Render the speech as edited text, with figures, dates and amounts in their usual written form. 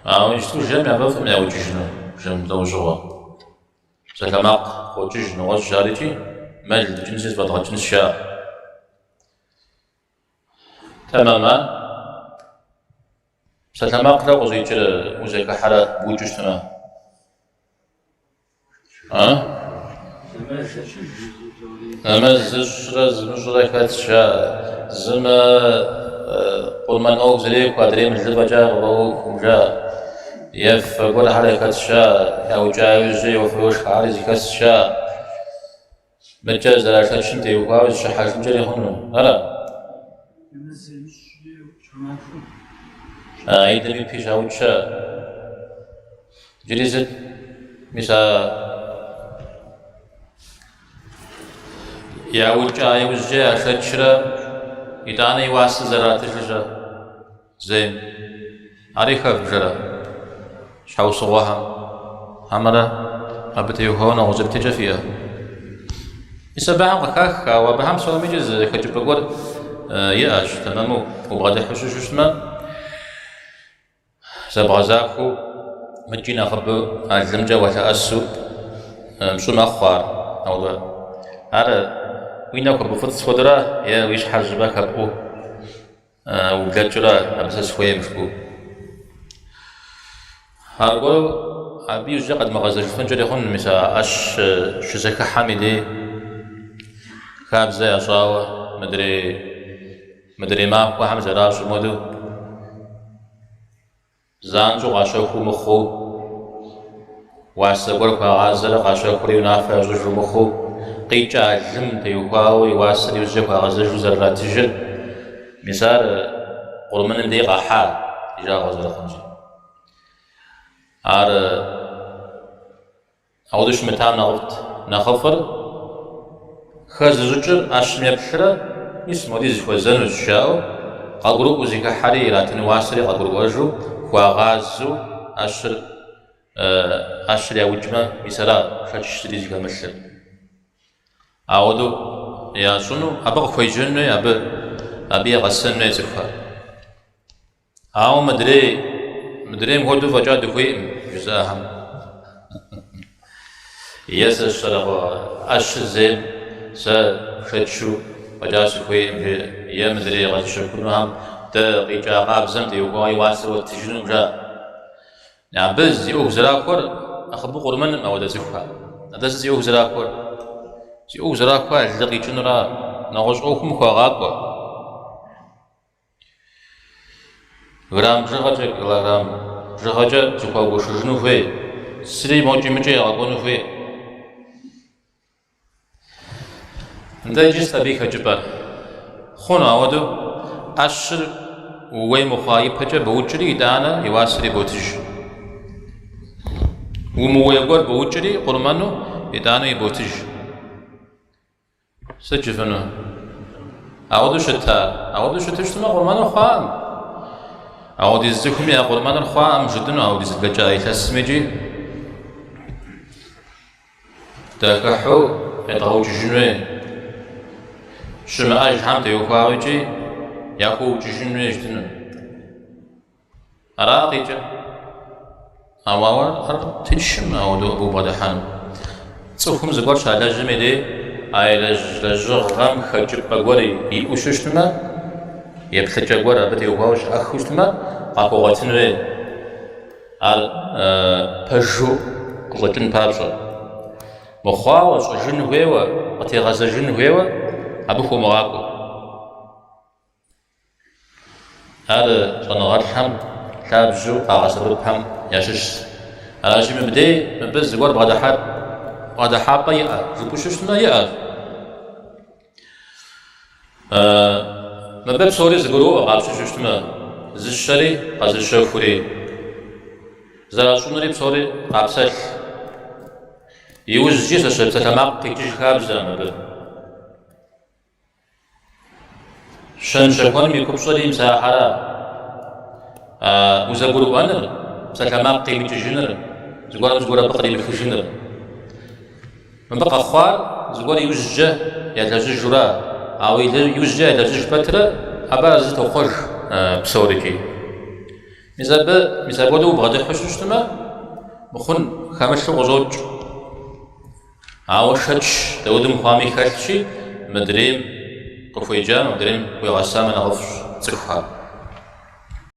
يشتو جامع بفهم يا وجيجنا جام دوجوا سلامق وجيجنا وجاريتي مال جنسيس بدغ جنس شاء تماما سلامق لا وزيجر وزيك حالة بوجشتنا أما زمجرة كاتشا زما قل من أو زليك وادري من الزبجة وجا يف قول حالة كاتشا أو جاوزي وفوش حالة زي كاتشا مجاز لا تشنتي وقاوز شحاش مجري هنو هلا يدري في شاوتشا جريزت مسا يا وجا يوزجا شتشرا يداني واس زرات جرا زين عليك بجرا شاو صواها همرا أبتي هون وزبتي جفيا يسبح وكاك وبهم سوى ميجز كجب بقول ياش تمامو وغادي حشوش اسمه زبغزاكو مجينا خبو الزمجة وتأسو مشو مخوار أو هذا وينك بفضل صدرة يا ويش حجبك أبو وجدجرا أبسس خوي مشكو هارقو أبي يجي قد مغازر فنجري خون مسا أش شزك حاملي خابزة أشاوة مدري ما هو حمزة راش مودو زانجو غاشوكو مخو واسبور غازل غاشوكو ينافع زوج مخو قيجا جم تيوكاوي واسر يوزيكو غازل زرات تجل مسار قرمن دي غاحا تجا غازل خنجي ار اودش متام نغفت نخفر خزوجر اشمي بشرا اسمو دي زكو زنو شاو قغرو زيكا حري راتن واسري قغرو وجو وغازو أشر يا وجمة مثلا شاش تريز كمثل أودو يا شنو أبغى خويجنة أبي غسنة يزفها أو مدري مهدو فجأة دخوي جزاهم يس الشرق أش زين شتشو فجأة سخوي يا مدري غسنة كلهم تقيجا قابزم تيوقاي واسر وتجنو جا يعني بز يوه زراكور أخبو قرمن ما ودا زفها هذا يوه زراكور يوه زراكور اللي جنرا نغوشوكم خواغاكوا غرام جغاجة زكوا وشجنو في سري موجي مجي أقونو في ندايجي سبيك هجبا خونا ودو أشر ووي مخايب هجا بوجري دانا يواسري بوتج ومويقول بوجري قرمانو يدانا يبوتج سجفنو أعودو شتا شتما قرمانو خام أعود يزيكم يا قرمانو الخام جدنو أعود يزيكا يتسمجي تاكحو يطغوج جنوي شما أج حمد يوكاوجي ياكو جيجنو يجدنو أراقيجا أماور تنشم أودو أبو بدحان تصوفكم زقور شالا جميلي أي لجغم خجب بقوري يوشوشتما يبتجا قورا بدي وغاوش أخوشتما قاقو غاتنوي على بجو قلتن بابجا مخواوش جنوهيوا وتيغازا جنوهيوا أبوكو مغاقو هذا صنعات حم كابجو قاعسر بحم ياشش أنا شيء مبدئ مبز زوار بعد حابة يا زبوششنا يا مبدئ سوري زغرو قابششنا زشري قازشخوري زراشونري بسوري قابسش يوز جيس شبت تماق كيجي خابزة مبدئ شن شكون ميكوب صلي مساحرة وزغرو أنر سكما قيمة جنر زغرا بقري بخجنر من بقى خوار زغرا يوزجه يتلجج جرا أو يوزجه يتلجج بترة أبرز توخر بسوريكي ميزابودو بغدا حشوشتما مخن خمش غزوج عاوشتش دودم خامي خششي مدريم قفويجان مدريم ويغسام نغفش تسكها